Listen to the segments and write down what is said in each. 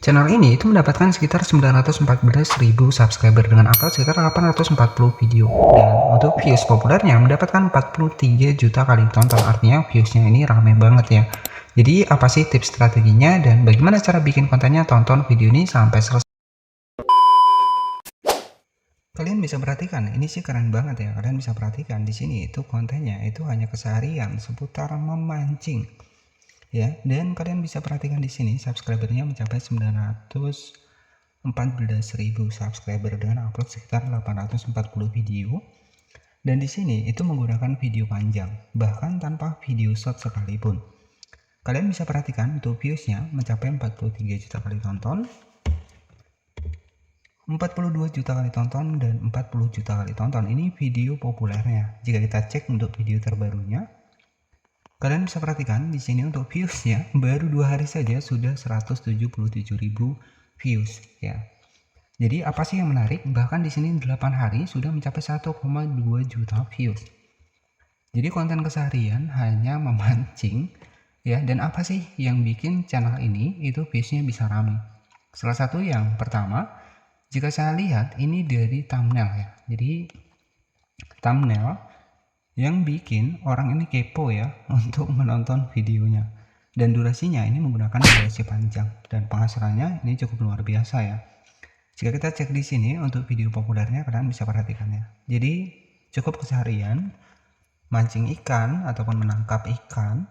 Channel ini itu mendapatkan sekitar 914.000 subscriber dengan upload sekitar 840 video. Dan untuk views populernya mendapatkan 43 juta kali tonton. Artinya viewsnya ini rame banget ya. Jadi apa sih tips strateginya dan bagaimana cara bikin kontennya? Tonton video ini sampai selesai. Kalian bisa perhatikan, ini sih keren banget ya. Kalian bisa perhatikan di sini itu kontennya itu hanya keseharian seputar memancing. Ya, dan kalian bisa perhatikan di sini subscribernya mencapai 914.000 subscriber dengan upload sekitar 840 video. Dan di sini itu menggunakan video panjang, bahkan tanpa video short sekalipun. Kalian bisa perhatikan untuk viewsnya mencapai 43 juta kali tonton, 42 juta kali tonton, dan 40 juta kali tonton. Ini video populernya. Jika kita cek untuk video terbarunya, kalian bisa perhatikan di sini untuk viewsnya baru 2 hari saja sudah 177.000 views ya. Jadi apa sih yang menarik? Bahkan di sini 8 hari sudah mencapai 1,2 juta views. Jadi konten keseharian hanya memancing ya. Dan apa sih yang bikin channel ini itu viewsnya bisa ramai? Salah satu yang pertama, jika saya lihat ini dari thumbnail ya. Jadi thumbnail yang bikin orang ini kepo ya untuk menonton videonya, dan durasinya ini menggunakan durasi panjang dan penghasilannya ini cukup luar biasa ya. Jika kita cek di sini untuk video populernya, kalian bisa perhatikan ya. Jadi cukup keseharian mancing ikan ataupun menangkap ikan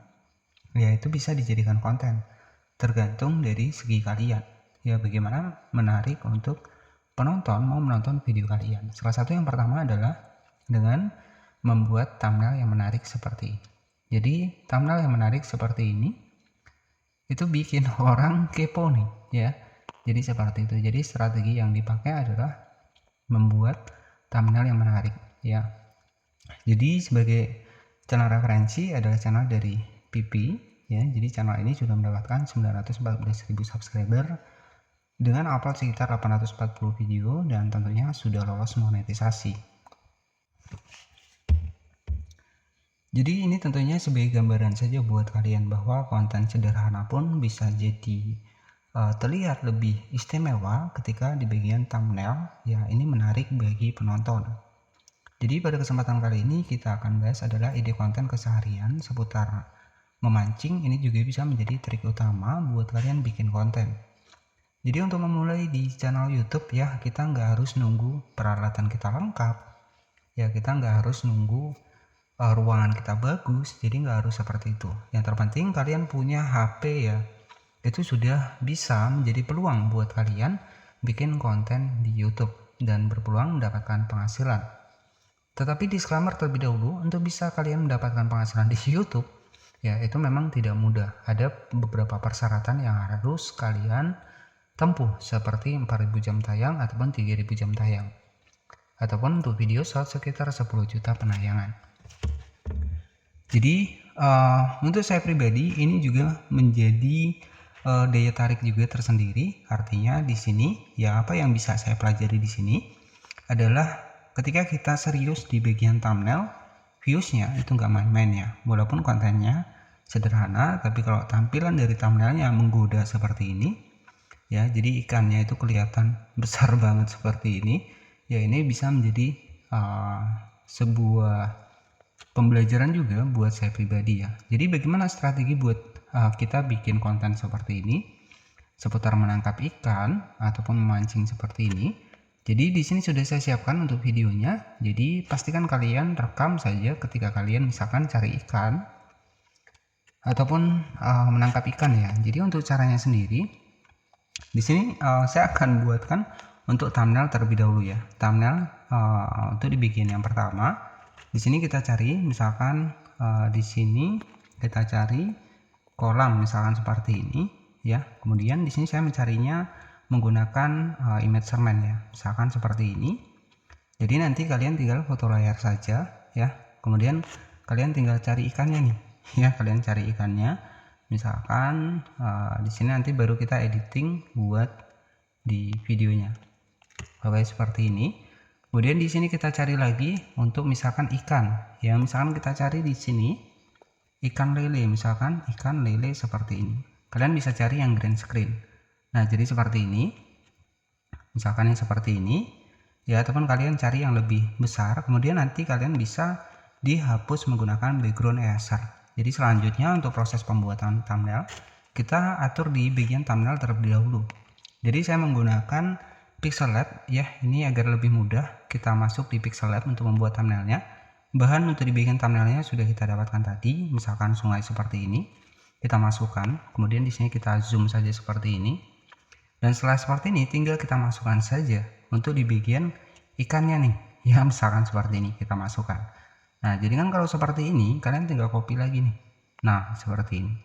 ya, itu bisa dijadikan konten tergantung dari segi kalian ya, bagaimana menarik untuk penonton mau menonton video kalian. Salah satu yang pertama adalah dengan membuat thumbnail yang menarik seperti ini. Jadi thumbnail yang menarik seperti ini itu bikin orang kepo nih ya. Jadi seperti itu. Jadi strategi yang dipakai adalah membuat thumbnail yang menarik ya. Jadi sebagai channel referensi adalah channel dari Pipi ya. Jadi channel ini sudah mendapatkan 914.000 subscriber dengan upload sekitar 840 video dan tentunya sudah lolos monetisasi. Jadi ini tentunya sebagai gambaran saja buat kalian bahwa konten sederhana pun bisa jadi terlihat lebih istimewa ketika di bagian thumbnail ya, ini menarik bagi penonton. Jadi pada kesempatan kali ini kita akan bahas adalah ide konten keseharian seputar memancing. Ini juga bisa menjadi trik utama buat kalian bikin konten. Jadi untuk memulai di channel YouTube ya, kita nggak harus nunggu peralatan kita lengkap ya, kita nggak harus nunggu ruangan kita bagus, jadi nggak harus seperti itu. Yang terpenting kalian punya HP ya, itu sudah bisa menjadi peluang buat kalian bikin konten di YouTube dan berpeluang mendapatkan penghasilan. Tetapi disclaimer terlebih dahulu, untuk bisa kalian mendapatkan penghasilan di YouTube ya, itu memang tidak mudah. Ada beberapa persyaratan yang harus kalian tempuh, seperti 4.000 jam tayang ataupun 3.000 jam tayang, ataupun untuk video short sekitar 10 juta penayangan. Jadi untuk saya pribadi ini juga menjadi daya tarik juga tersendiri. Artinya di sini ya, apa yang bisa saya pelajari di sini adalah ketika kita serius di bagian thumbnail, viewsnya itu nggak main-main ya. Walaupun kontennya sederhana, tapi kalau tampilan dari thumbnailnya menggoda seperti ini ya, jadi ikannya itu kelihatan besar banget seperti ini ya, ini bisa menjadi sebuah pembelajaran juga buat saya pribadi ya. Jadi bagaimana strategi buat kita bikin konten seperti ini seputar menangkap ikan ataupun memancing seperti ini. Jadi di sini sudah saya siapkan untuk videonya. Jadi pastikan kalian rekam saja ketika kalian misalkan cari ikan ataupun menangkap ikan ya. Jadi untuk caranya sendiri di sini saya akan buatkan untuk thumbnail terlebih dahulu ya. Thumbnail untuk di bagian yang pertama. Di sini kita cari misalkan di sini kita cari kolam misalkan seperti ini ya. Kemudian di sini saya mencarinya menggunakan image semen ya, misalkan seperti ini. Jadi nanti kalian tinggal foto layar saja ya. Kemudian kalian tinggal cari ikannya nih ya, kalian cari ikannya misalkan di sini, nanti baru kita editing buat di videonya. Oke, seperti ini. Kemudian di sini kita cari lagi untuk misalkan ikan ya, misalkan kita cari di sini ikan lele, misalkan ikan lele seperti ini. Kalian bisa cari yang green screen. Nah, jadi seperti ini. Misalkan yang seperti ini, ya, ataupun kalian cari yang lebih besar, kemudian nanti kalian bisa dihapus menggunakan background eraser. Jadi selanjutnya untuk proses pembuatan thumbnail, kita atur di bagian thumbnail terlebih dahulu. Jadi saya menggunakan Pixel Lab, ya, ini agar lebih mudah kita masuk di Pixel Lab untuk membuat thumbnailnya. Bahan untuk di bagian thumbnailnya sudah kita dapatkan tadi, misalkan sungai seperti ini, kita masukkan, kemudian di sini kita zoom saja seperti ini. Dan setelah seperti ini tinggal kita masukkan saja untuk di bagian ikannya nih, ya, misalkan seperti ini kita masukkan. Nah, jadi kan kalau seperti ini kalian tinggal copy lagi nih. Nah, seperti ini.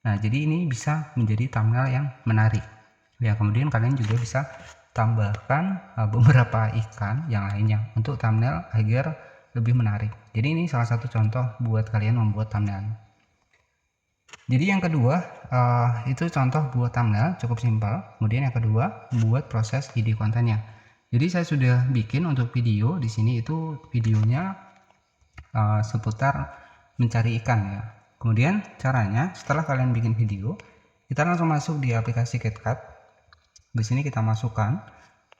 Nah, jadi ini bisa menjadi thumbnail yang menarik. Ya, kemudian kalian juga bisa tambahkan beberapa ikan yang lainnya untuk thumbnail agar lebih menarik. Jadi ini salah satu contoh buat kalian membuat thumbnail. Jadi yang kedua itu contoh buat thumbnail, cukup simpel. Kemudian yang kedua buat proses ide kontennya. Jadi saya sudah bikin untuk video di sini, itu videonya seputar mencari ikan, ya. Kemudian caranya setelah kalian bikin video, kita langsung masuk di aplikasi CapCut. Di sini kita masukkan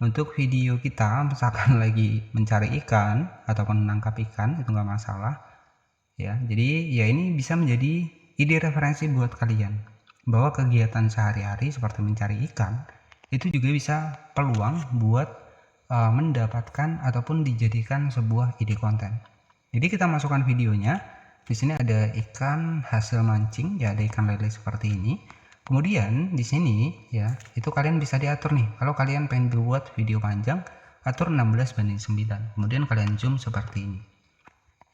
untuk video kita, misalkan lagi mencari ikan ataupun menangkap ikan, itu nggak masalah, ya. Jadi ya ini bisa menjadi ide referensi buat kalian bahwa kegiatan sehari-hari seperti mencari ikan itu juga bisa peluang buat mendapatkan ataupun dijadikan sebuah ide konten. Jadi kita masukkan videonya. Di sini ada ikan hasil mancing, ya, ada ikan lele seperti ini. Kemudian di sini, ya, itu kalian bisa diatur nih. Kalau kalian pengen buat video panjang, atur 16:9. Kemudian kalian zoom seperti ini.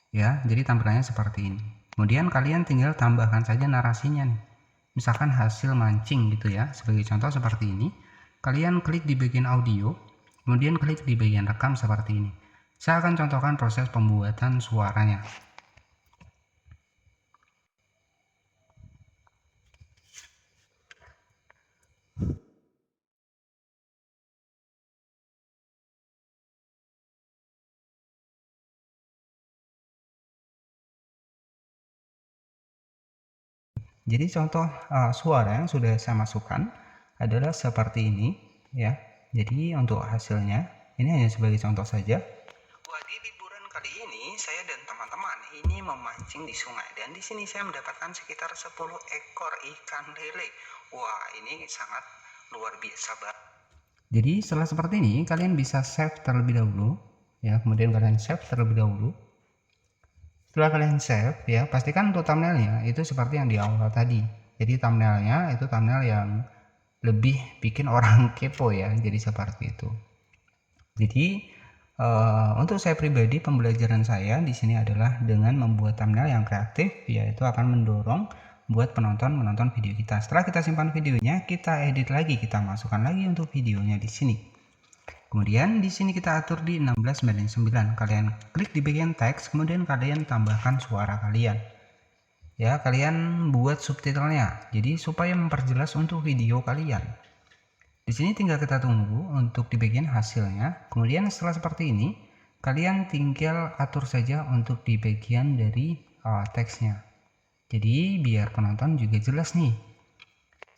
Ya, jadi tampilannya seperti ini. Kemudian kalian tinggal tambahkan saja narasinya nih. Misalkan hasil mancing gitu, ya. Sebagai contoh seperti ini. Kalian klik di bagian audio, kemudian klik di bagian rekam seperti ini. Saya akan contohkan proses pembuatan suaranya. Jadi contoh suara yang sudah saya masukkan adalah seperti ini, ya. Jadi untuk hasilnya ini hanya sebagai contoh saja. Wah, di liburan kali ini saya dan teman-teman ini memancing di sungai, dan di sini saya mendapatkan sekitar 10 ekor ikan lele. Wah, ini sangat luar biasa banget. Jadi setelah seperti ini kalian bisa save terlebih dahulu, ya. Kemudian kalian save terlebih dahulu. Setelah kalian save, ya, pastikan untuk thumbnailnya itu seperti yang di awal tadi. Jadi thumbnailnya itu thumbnail yang lebih bikin orang kepo, ya. Jadi seperti itu. Jadi untuk saya pribadi, pembelajaran saya di sini adalah dengan membuat thumbnail yang kreatif, yaitu akan mendorong buat penonton menonton video kita. Setelah kita simpan videonya, kita edit lagi, kita masukkan lagi untuk videonya di sini. Kemudian di sini kita atur di 16:9. Kalian klik di bagian teks, kemudian kalian tambahkan suara kalian. Ya, kalian buat subtitlenya. Jadi supaya memperjelas untuk video kalian. Di sini tinggal kita tunggu untuk di bagian hasilnya. Kemudian setelah seperti ini, kalian tinggal atur saja untuk di bagian dari teksnya. Jadi biar penonton juga jelas nih.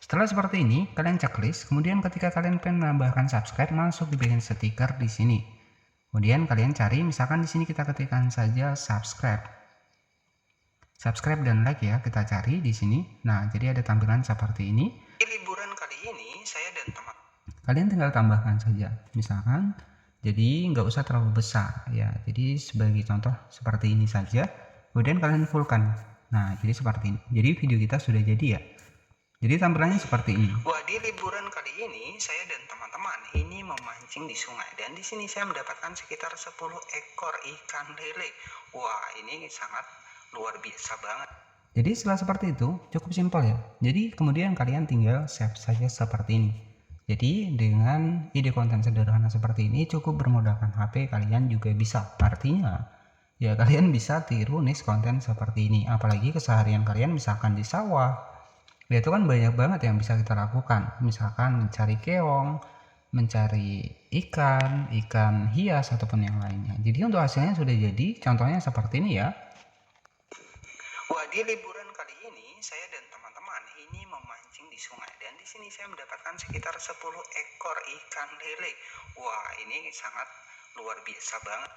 Setelah seperti ini, kalian checklist. Kemudian ketika kalian pengen menambahkan subscribe, masuk di bagian stiker di sini. Kemudian kalian cari, misalkan di sini kita ketikkan saja subscribe. Subscribe dan like, ya, kita cari di sini. Nah, jadi ada tampilan seperti ini. Di liburan kali ini saya dan teman. Kalian tinggal tambahkan saja. Misalkan, jadi nggak usah terlalu besar, ya. Jadi sebagai contoh seperti ini saja. Kemudian kalian fullkan. Nah, jadi seperti ini. Jadi video kita sudah jadi, ya. Jadi tampilannya seperti ini. Wah, di liburan kali ini saya dan teman-teman ini memancing di sungai, dan di sini saya mendapatkan sekitar 10 ekor ikan lele. Wah, ini sangat luar biasa banget. Jadi setelah seperti itu cukup simpel, ya. Jadi kemudian kalian tinggal save saja seperti ini. Jadi dengan ide konten sederhana seperti ini cukup bermodalkan HP, kalian juga bisa. Artinya ya kalian bisa tiru niche konten seperti ini. Apalagi keseharian kalian misalkan di sawah. Ya, itu kan banyak banget yang bisa kita lakukan. Misalkan mencari keong, mencari ikan hias ataupun yang lainnya. Jadi untuk hasilnya sudah jadi, contohnya seperti ini, ya. Wah, di liburan kali ini saya dan teman-teman ini memancing di sungai, dan di sini saya mendapatkan sekitar 10 ekor ikan lele. Wah, ini sangat luar biasa banget.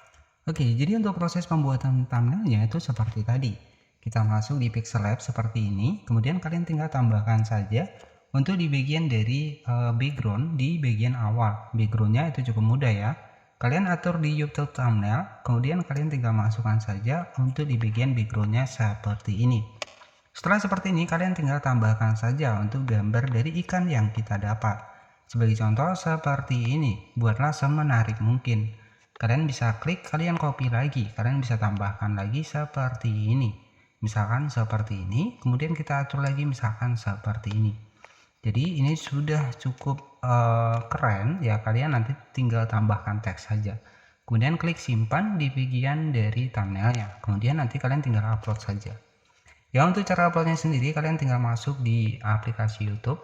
Oke, jadi untuk proses pembuatan thumbnailnya itu seperti tadi. Kita masuk di Pixel Lab seperti ini, kemudian kalian tinggal tambahkan saja untuk di bagian dari background di bagian awal. Backgroundnya itu cukup mudah ya. Kalian atur di YouTube thumbnail, kemudian kalian tinggal masukkan saja untuk di bagian backgroundnya seperti ini. Setelah seperti ini, kalian tinggal tambahkan saja untuk gambar dari ikan yang kita dapat. Sebagai contoh seperti ini, buatlah semenarik mungkin. Kalian bisa klik, kalian copy lagi, kalian bisa tambahkan lagi seperti ini. Misalkan seperti ini, kemudian kita atur lagi misalkan seperti ini. Jadi ini sudah cukup keren ya, kalian nanti tinggal tambahkan teks saja. Kemudian klik simpan di bagian dari thumbnailnya. Kemudian nanti kalian tinggal upload saja. Ya, untuk cara uploadnya sendiri kalian tinggal masuk di aplikasi YouTube,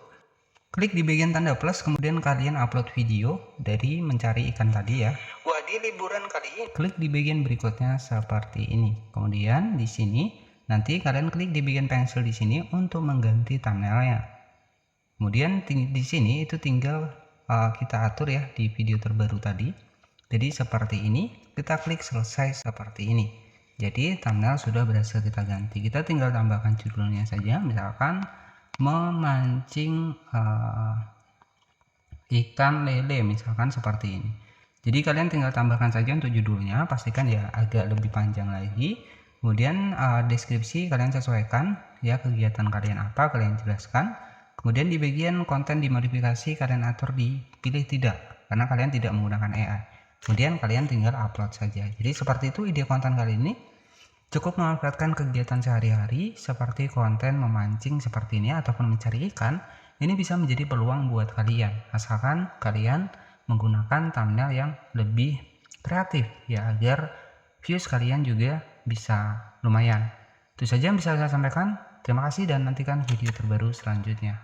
klik di bagian tanda plus, kemudian kalian upload video dari mencari ikan tadi ya. Wah, di liburan kali ini. Klik di bagian berikutnya seperti ini. Kemudian di sini nanti kalian klik di bagian pensil di sini untuk mengganti thumbnailnya. Kemudian di sini itu tinggal kita atur ya di video terbaru tadi. Jadi seperti ini, kita klik selesai seperti ini. Jadi thumbnail sudah berhasil kita ganti. Kita tinggal tambahkan judulnya saja, misalkan memancing ikan lele, misalkan seperti ini. Jadi kalian tinggal tambahkan saja untuk judulnya, pastikan ya agak lebih panjang lagi. Kemudian deskripsi kalian sesuaikan ya, kegiatan kalian apa kalian jelaskan. Kemudian di bagian konten dimodifikasi kalian atur di pilih tidak, karena kalian tidak menggunakan AI. Kemudian kalian tinggal upload saja. Jadi seperti itu ide konten kali ini. Cukup memanfaatkan kegiatan sehari-hari seperti konten memancing seperti ini ataupun mencari ikan. Ini bisa menjadi peluang buat kalian, asalkan kalian menggunakan thumbnail yang lebih kreatif ya, agar views kalian juga bisa lumayan. Itu saja yang bisa saya sampaikan. Terima kasih dan nantikan video terbaru selanjutnya.